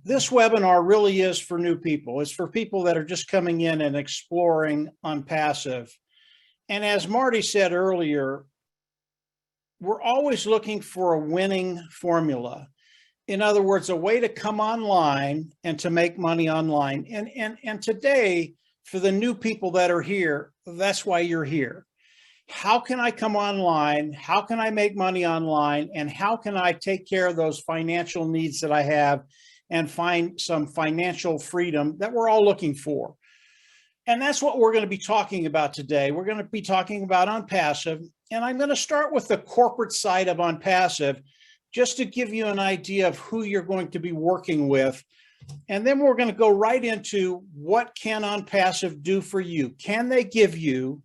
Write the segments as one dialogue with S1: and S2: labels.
S1: This webinar really is for new people. It's for people that are just coming in and exploring Onpassive. And as Marty said earlier, we're always looking for a winning formula. In other words, a way to come online and to make money online. And today, for the new people that are here, that's why you're here. How can I come online? How can I make money online? And how can I take care of those financial needs that I have and find some financial freedom that we're all looking for? And that's what we're going to be talking about today. We're going to be talking about Onpassive. And I'm going to start with the corporate side of Onpassive, just to give you an idea of who you're going to be working with. And then we're going to go right into what can Onpassive do for you? Can they give you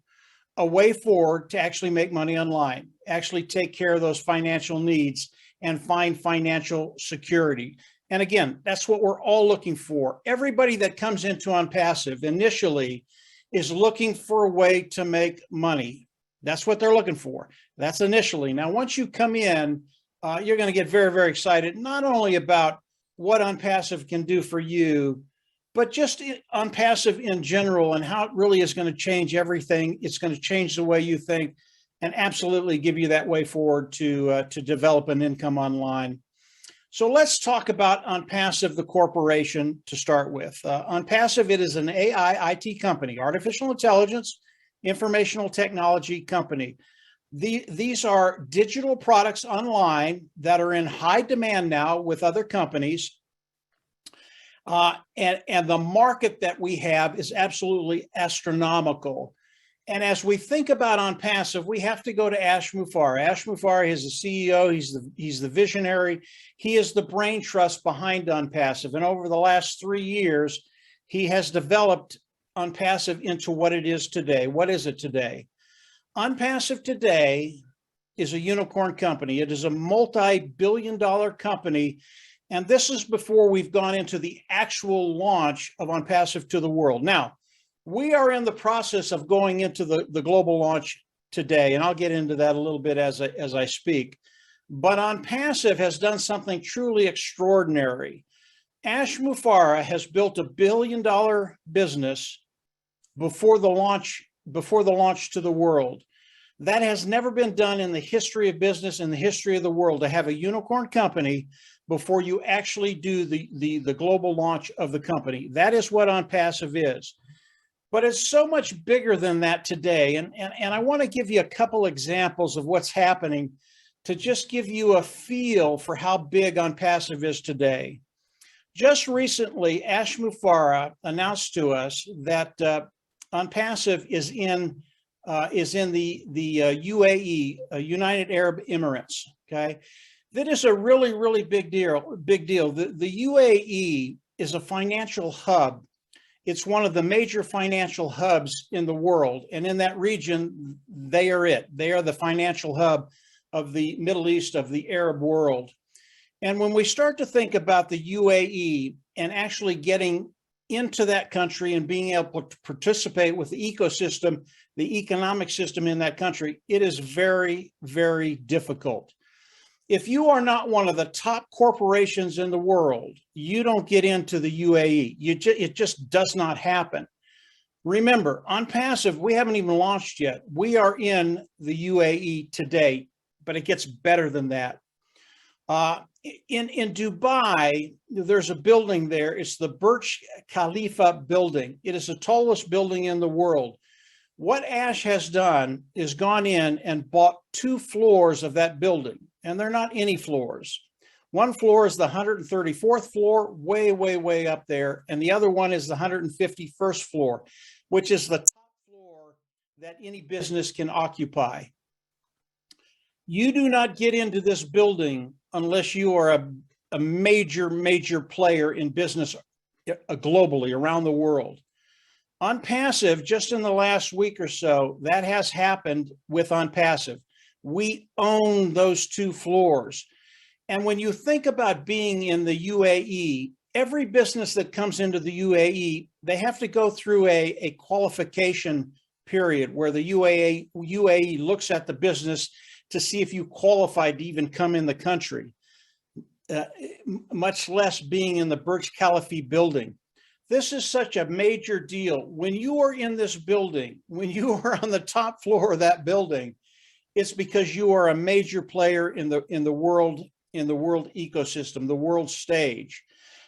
S1: a way forward to actually make money online, actually take care of those financial needs and find financial security? And again, that's what we're all looking for. Everybody that comes into Onpassive initially is looking for a way to make money. That's what they're looking for. That's initially. Now, once you come in, you're going to get very, very excited, not only about what Onpassive can do for you, but just Onpassive in general and how it really is going to change everything. It's going to change the way you think and absolutely give you that way forward to develop an income online. So let's talk about Onpassive, the corporation, to start with. Onpassive, it is an AI IT company, artificial intelligence, informational technology company. These are digital products online that are in high demand now with other companies. And the market that we have is absolutely astronomical. And as we think about Onpassive, we have to go to Ash Mufareh. Ash Mufareh is the CEO. He's the visionary. He is the brain trust behind Onpassive. And over the last 3 years, he has developed Onpassive into what it is today. What is it today? Onpassive today is a unicorn company. It is a multi-billion-dollar company. And this is before we've gone into the actual launch of Onpassive to the world. Now, we are in the process of going into the global launch today, and I'll get into that a little bit as I speak. But Onpassive has done something truly extraordinary. Ash Mufareh has built $1 billion business before the launch to the world. That has never been done in the history of business, in the history of the world, to have a unicorn company before you actually do the global launch of the company. That is what Onpassive is. But it's so much bigger than that today. And I want to give you a couple examples of what's happening to just give you a feel for how big Onpassive is today. Just recently, Ash Mufareh announced to us that Onpassive is in the UAE, United Arab Emirates. Okay, that is a really, really big deal. The UAE is a financial hub. It's one of the major financial hubs in the world, and in that region, they are it. They are the financial hub of the Middle East, of the Arab world. And when we start to think about the UAE and actually getting into that country and being able to participate with the ecosystem, the economic system in that country, it is very, very difficult. If you are not one of the top corporations in the world, you don't get into the UAE. It just does not happen. Remember, Onpassive, we haven't even launched yet. We are in the UAE today, but it gets better than that. In Dubai, there's a building there. It's the Burj Khalifa building. It is the tallest building in the world. What Ash has done is gone in and bought 2 floors of that building, and they're not any floors. One floor is the 134th floor, way, way, way up there, and the other one is the 151st floor, which is the top floor that any business can occupy. You do not get into this building unless you are a major, major player in business globally, around the world. Onpassive, just in the last week or so, that has happened with Onpassive. We own those 2 floors. And when you think about being in the UAE, every business that comes into the UAE, they have to go through a qualification period where the UAE looks at the business to see if you qualify to even come in the country. much less being in the Burj Khalifa building. This is such a major deal. When you are in this building, when you are on the top floor of that building, it's because you are a major player in the world ecosystem, the world stage.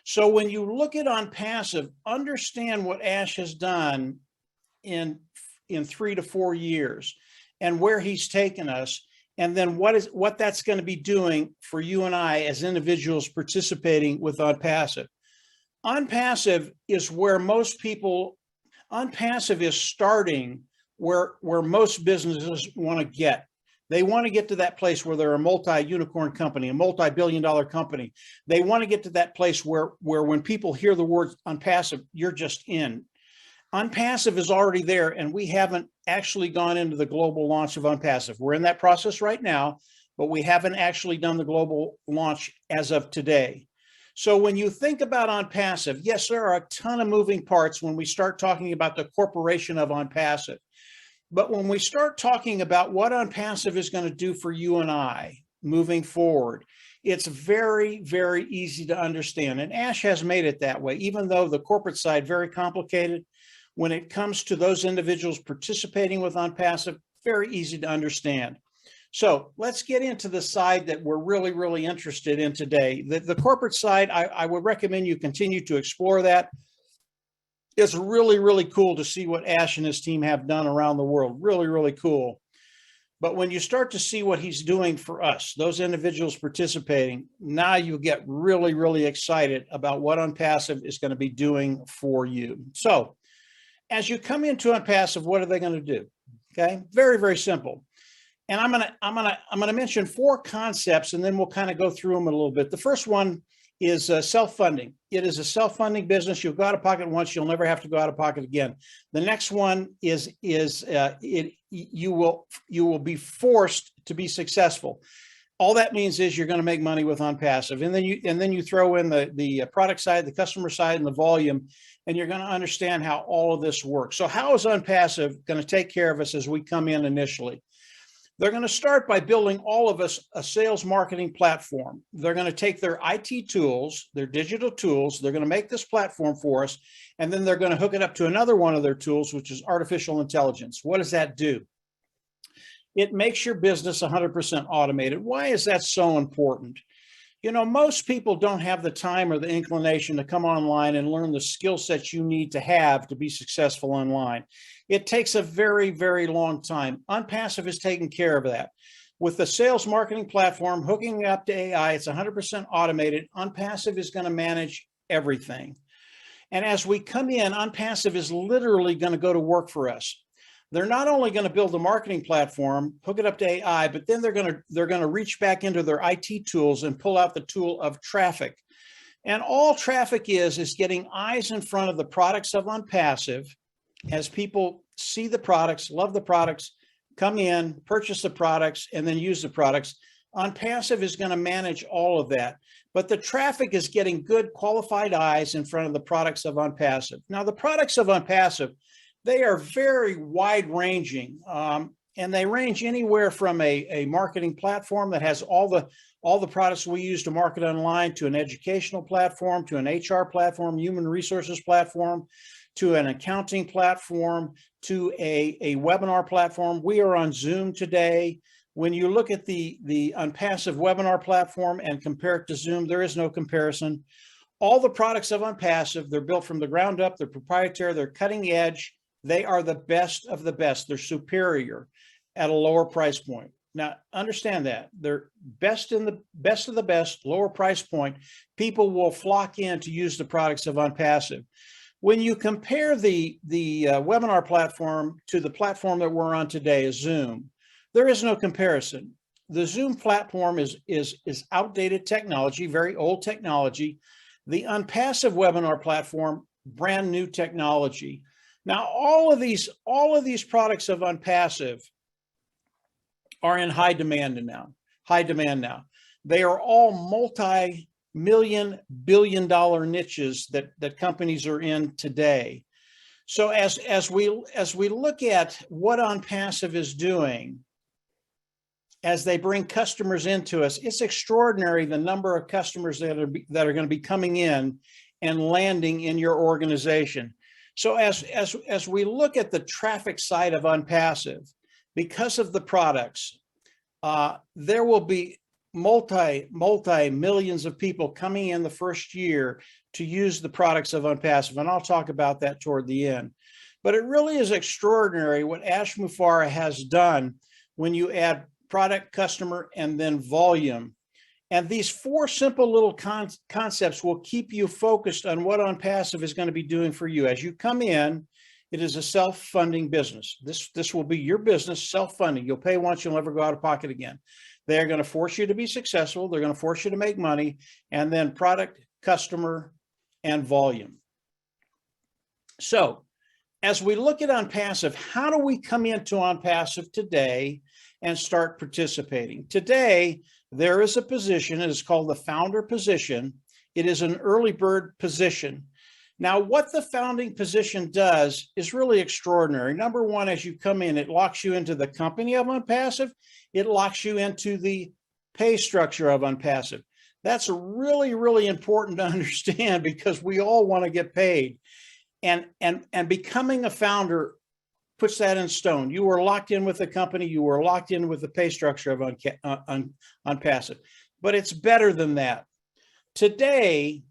S1: So when you look at Onpassive, understand what Ash has done in 3 to 4 years and where he's taken us, and then what that's going to be doing for you and I as individuals participating with Onpassive. Onpassive is where most people, Onpassive is starting where most businesses want to get. They want to get to that place where they're a multi-unicorn company, a multi-billion-dollar company. They want to get to that place where when people hear the word Onpassive, you're just in. Onpassive is already there, and we haven't actually gone into the global launch of Onpassive. We're in that process right now, but we haven't actually done the global launch as of today. So when you think about Onpassive, yes, there are a ton of moving parts when we start talking about the corporation of Onpassive. But when we start talking about what Onpassive is going to do for you and I moving forward, it's very, very easy to understand. And Ash has made it that way, even though the corporate side very complicated. When it comes to those individuals participating with Onpassive, very easy to understand. So let's get into the side that we're really, really interested in today. The corporate side, I would recommend you continue to explore that. It's really, really cool to see what Ash and his team have done around the world. Really, really cool. But when you start to see what he's doing for us, those individuals participating, now you get really, really excited about what Onpassive is going to be doing for you. So as you come into Onpassive, what are they going to do? Okay, very, very simple. And I'm gonna mention 4 concepts, and then we'll kind of go through them a little bit. The first one is self-funding. It is a self-funding business. You'll go out of pocket once, you'll never have to go out of pocket again. The next one is you will be forced to be successful. All that means is you're going to make money with Onpassive, and then you throw in the product side, the customer side, and the volume, and you're going to understand how all of this works. So how is Onpassive going to take care of us as we come in initially? They're going to start by building all of us a sales marketing platform. They're going to take their IT tools, their digital tools, they're going to make this platform for us, and then they're going to hook it up to another one of their tools, which is artificial intelligence. What does that do? It makes your business 100% automated. Why is that so important? You know, most people don't have the time or the inclination to come online and learn the skill sets you need to have to be successful online. It takes a very, very long time. Onpassive is taking care of that. With the sales marketing platform, hooking up to AI, it's 100% automated. Onpassive is going to manage everything. And as we come in, Onpassive is literally going to go to work for us. They're not only going to build a marketing platform, hook it up to AI, but then they're going to reach back into their IT tools and pull out the tool of traffic. And all traffic is getting eyes in front of the products of Onpassive as people see the products, love the products, come in, purchase the products, and then use the products. Onpassive is going to manage all of that. But the traffic is getting good qualified eyes in front of the products of Onpassive. Now, the products of Onpassive, they are very wide-ranging, and they range anywhere from a marketing platform that has all the products we use to market online, to an educational platform, to an HR platform, human resources platform, to an accounting platform, to a webinar platform. We are on Zoom today. When you look at the Onpassive webinar platform and compare it to Zoom, there is no comparison. All the products of Onpassive, they're built from the ground up, they're proprietary, they're cutting edge. They are the best of the best. They're superior at a lower price point. Now, understand that. They're best of the best, lower price point. People will flock in to use the products of Onpassive. When you compare the webinar platform to the platform that we're on today, Zoom, there is no comparison. The Zoom platform is outdated technology, very old technology. The Onpassive webinar platform, brand new technology. Now, all of these products of Onpassive are in high demand now. They are all multi-million, billion-dollar niches that companies are in today. So as we look at what Onpassive is doing, as they bring customers into us. It's extraordinary the number of customers that are going to be coming in and landing in your organization. So as we look at the traffic side of Onpassive, because of the products, there will be multi millions of people coming in the first year to use the products of Onpassive, and I'll talk about that toward the end. But it really is extraordinary what Ash Mufareh has done when you add product, customer, and then volume. And these four simple little concepts will keep you focused on what Onpassive is going to be doing for you. As you come in, it is a self-funding business. This will be your business, self-funding. You'll pay once, you'll never go out of pocket again. They're going to force you to be successful. They're going to force you to make money, and then product, customer, and volume. So as we look at Onpassive, how do we come into Onpassive today and start participating? Today, there is a position. It is called the founder position. It is an early bird position. Now, what the founding position does is really extraordinary. Number one, as you come in, it locks you into the company of Onpassive. It locks you into the pay structure of Onpassive. That's really, really important to understand because we all want to get paid. And becoming a founder puts that in stone. You are locked in with the company. You are locked in with the pay structure of Onpassive. But it's better than that. Today,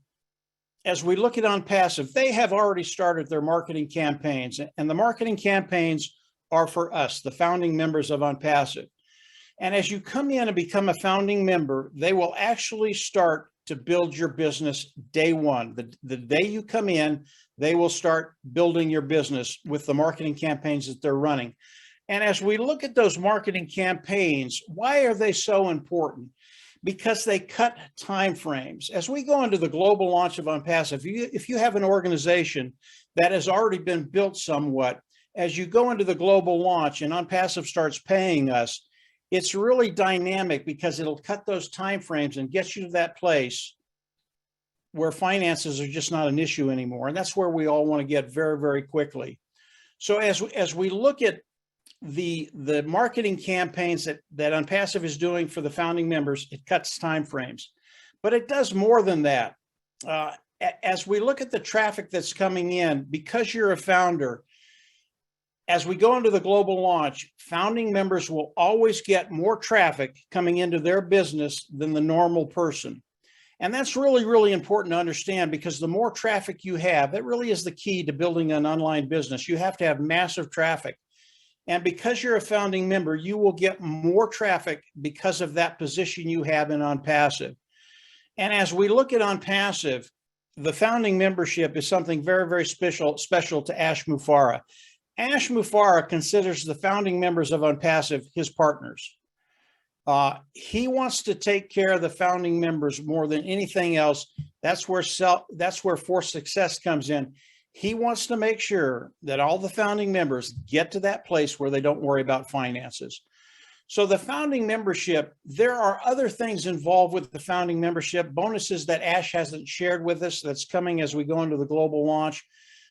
S1: as we look at Onpassive, they have already started their marketing campaigns. And the marketing campaigns are for us, the founding members of Onpassive. And as you come in and become a founding member, they will actually start to build your business day one. The day you come in, they will start building your business with the marketing campaigns that they're running. And as we look at those marketing campaigns, why are they so important? Because they cut time frames. As we go into the global launch of Onpassive, if you have an organization that has already been built somewhat, as you go into the global launch and Onpassive starts paying us, it's really dynamic because it'll cut those time frames and get you to that place where finances are just not an issue anymore. And that's where we all want to get very, very quickly. So as we look at the marketing campaigns that Onpassive is doing for the founding members, it cuts time frames. But it does more than that. As we look at the traffic that's coming in, because you're a founder, as we go into the global launch, founding members will always get more traffic coming into their business than the normal person. And that's really, really important to understand because the more traffic you have, that really is the key to building an online business. You have to have massive traffic. And because you're a founding member, you will get more traffic because of that position you have in Onpassive. And as we look at Onpassive, the founding membership is something very, very special to Ash Mufareh. Ash Mufareh considers the founding members of Onpassive his partners. He wants to take care of the founding members more than anything else. That's where Force Success comes in. He wants to make sure that all the founding members get to that place where they don't worry about finances. So the founding membership, there are other things involved with the founding membership, bonuses that Ash hasn't shared with us that's coming as we go into the global launch.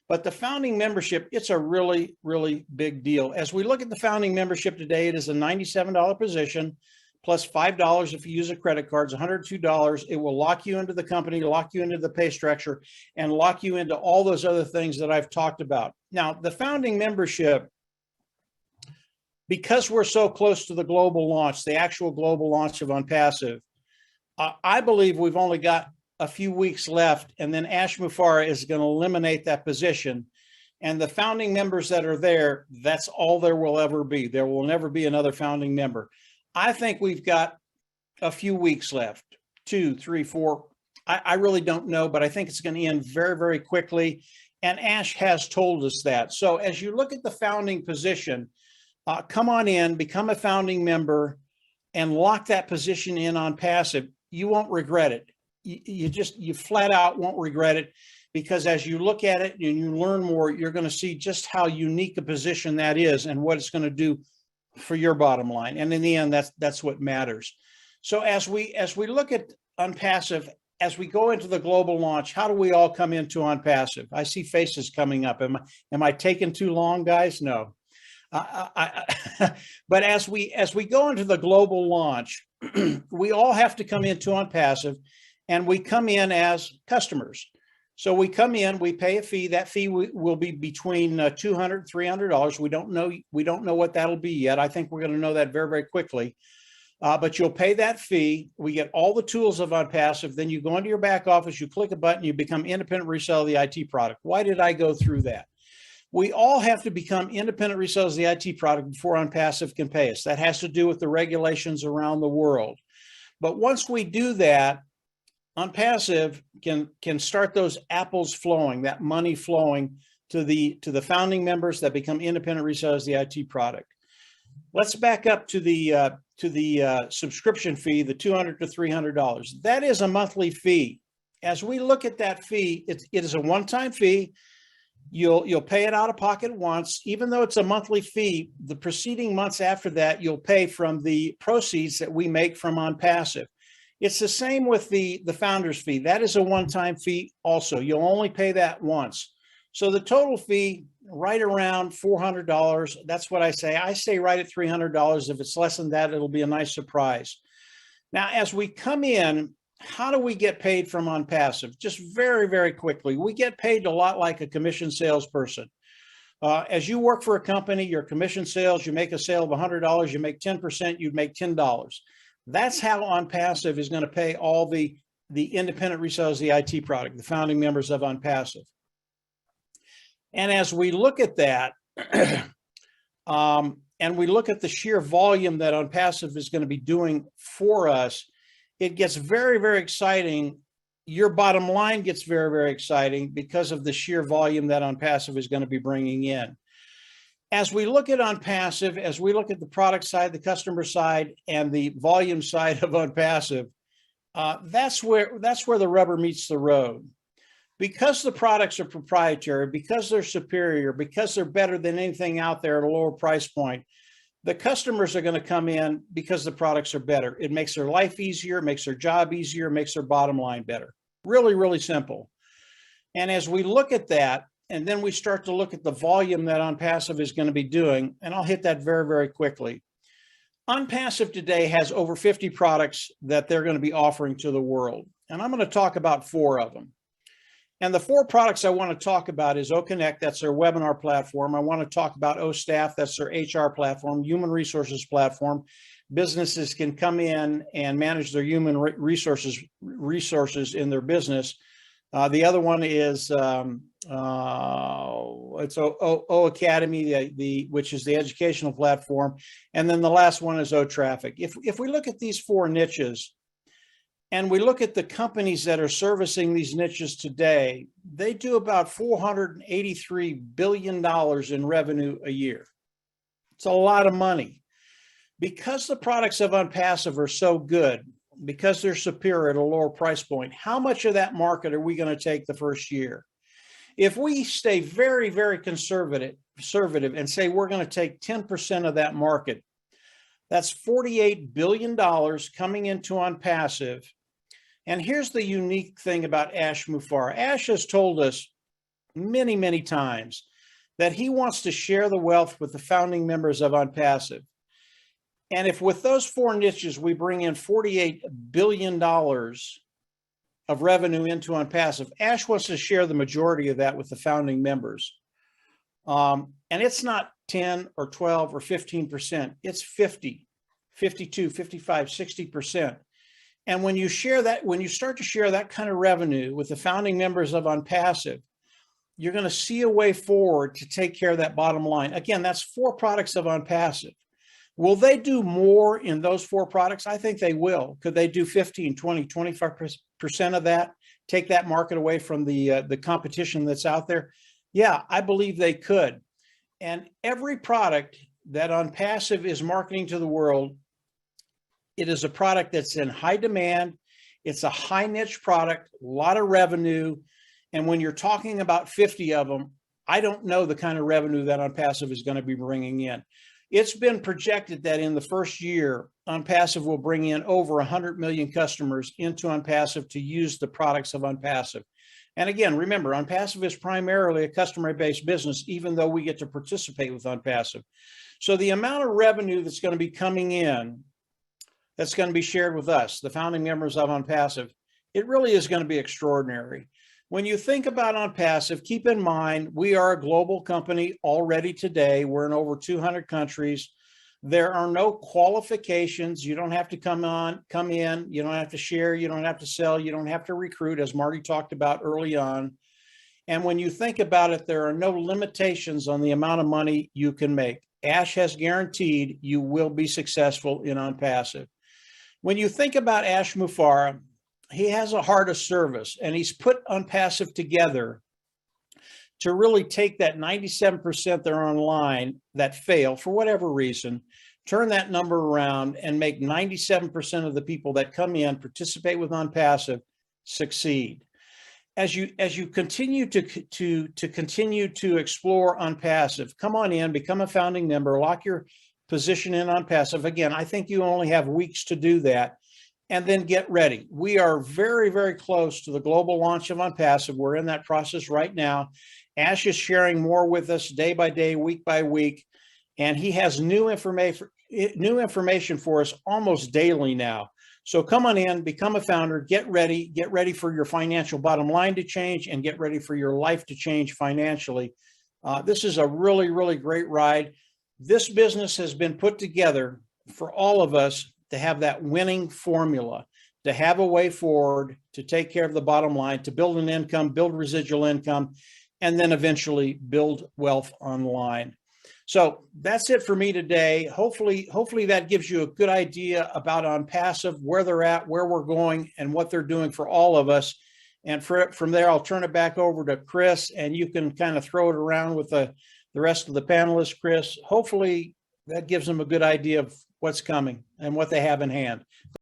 S1: But the founding membership, it's a really, really big deal. As we look at the founding membership today, it is a $97 position, plus $5 if you use a credit card, it's $102. It will lock you into the company, lock you into the pay structure, and lock you into all those other things that I've talked about. Now, the founding membership, because we're so close to the global launch, the actual global launch of Onpassive, I believe we've only got a few weeks left, and then Ash Mufareh is going to eliminate that position. And the founding members that are there, that's all there will ever be. There will never be another founding member. I think we've got a few weeks left, 2, 3, 4. I really don't know, but I think it's going to end very, very quickly. And Ash has told us that. So as you look at the founding position, come on in, become a founding member, and lock that position in Onpassive. You won't regret it. You flat out won't regret it, because as you look at it and you learn more, you're going to see just how unique a position that is and what it's going to do for your bottom line. And in the end, that's what matters. So as we look at Onpassive, as we go into the global launch, how do we all come into Onpassive? I see faces coming up. Am I taking too long, guys? No. But as we go into the global launch, we all have to come into Onpassive, and we come in as customers. So we come in, we pay a fee. That fee will be between $200, $300. We don't know what that'll be yet. I think we're going to know that very, very quickly. But you'll pay that fee. We get all the tools of Onpassive. Then you go into your back office, you click a button, you become independent reseller of the IT product. Why did I go through that? We all have to become independent resellers of the IT product before Onpassive can pay us. That has to do with the regulations around the world. But once we do that, Onpassive can start those apples flowing, that money flowing to the founding members that become independent resellers of the IT product. Let's back up to the subscription fee, the $200 to $300. That is a monthly fee. As we look at that fee, it is a one-time fee. You'll pay it out of pocket once. Even though it's a monthly fee, the preceding months after that, you'll pay from the proceeds that we make from Onpassive. It's the same with the founder's fee. That is a one-time fee also. You'll only pay that once. So the total fee, right around $400. That's what I say. I say right at $300. If it's less than that, it'll be a nice surprise. Now, as we come in, how do we get paid from Onpassive? Just very, very quickly. We get paid a lot like a commission salesperson. As you work for a company, your commission sales, you make a sale of $100, you make 10%, you make $10. That's how Onpassive is going to pay all the independent resellers of the IT product, the founding members of Onpassive. And as we look at that, and we look at the sheer volume that Onpassive is going to be doing for us, it gets very, very exciting. Your bottom line gets very, very exciting because of the sheer volume that Onpassive is going to be bringing in. As we look at Onpassive, as we look at the product side, the customer side, and the volume side of Onpassive, that's where the rubber meets the road. Because the products are proprietary, because they're superior, because they're better than anything out there at a lower price point, the customers are going to come in because the products are better. It makes their life easier, it makes their job easier, it makes their bottom line better. Really, really simple. And as we look at that, and then we start to look at the volume that Onpassive is going to be doing, and I'll hit that very, very quickly. Onpassive today has over 50 products that they're going to be offering to the world. And I'm going to talk about 4 of them. And the 4 products I want to talk about is O-Connect, that's their webinar platform. I want to talk about O-Staff, that's their HR platform, human resources platform. Businesses can come in and manage their human resources in their business. The other one is it's O-Cademy, which is the educational platform. And then the last one is O-Traffic. If we look at these 4 niches, and we look at the companies that are servicing these niches today, they do about $483 billion in revenue a year. It's a lot of money. Because the products of Onpassive are so good, because they're superior at a lower price point, how much of that market are we going to take the first year? If we stay very, very conservative and say we're going to take 10% of that market, that's $48 billion coming into Onpassive. And here's the unique thing about Ash Mufareh. Ash has told us many, many times that he wants to share the wealth with the founding members of Onpassive. And if with those 4 niches, we bring in $48 billion of revenue into Onpassive, Ash wants to share the majority of that with the founding members. And it's not 10 or 12 or 15%, it's 50, 52, 55, 60%. And when you share that, when you start to share that kind of revenue with the founding members of Onpassive, you're going to see a way forward to take care of that bottom line. Again, that's 4 products of Onpassive. Will they do more in those 4 products? I think they will. Could they do 15, 20, 25% of that, take that market away from the competition that's out there? Yeah, I believe they could. And every product that Onpassive is marketing to the world, it is a product that's in high demand. It's a high niche product, a lot of revenue. And when you're talking about 50 of them, I don't know the kind of revenue that Onpassive is going to be bringing in. It's been projected that in the first year, Onpassive will bring in over 100 million customers into Onpassive to use the products of Onpassive. And again, remember, Onpassive is primarily a customer-based business, even though we get to participate with Onpassive. So the amount of revenue that's going to be coming in, that's going to be shared with us, the founding members of Onpassive, it really is going to be extraordinary. When you think about Onpassive, keep in mind, we are a global company already today. We're in over 200 countries. There are no qualifications. You don't have to come in. You don't have to share. You don't have to sell. You don't have to recruit, as Marty talked about early on. And when you think about it, there are no limitations on the amount of money you can make. Ash has guaranteed you will be successful in Onpassive. When you think about Ash Mufareh, he has a heart of service, and he's put Onpassive together to really take that 97% that are online that fail for whatever reason, turn that number around and make 97% of the people that come in, participate with Onpassive, succeed. As you continue to explore Onpassive, come on in, become a founding member, lock your position in Onpassive. Again, I think you only have weeks to do that. And then get ready. We are very, very close to the global launch of Onpassive. We're in that process right now. Ash is sharing more with us day by day, week by week, and he has new information for us almost daily now. So come on in, become a founder, get ready for your financial bottom line to change, and get ready for your life to change financially. This is a really, really great ride. This business has been put together for all of us to have that winning formula, to have a way forward, to take care of the bottom line, to build an income, build residual income, and then eventually build wealth online. So that's it for me today. Hopefully that gives you a good idea about Onpassive, where they're at, where we're going, and what they're doing for all of us. And from there, I'll turn it back over to Chris, and you can kind of throw it around with the rest of the panelists, Chris. Hopefully that gives them a good idea of what's coming and what they have in hand.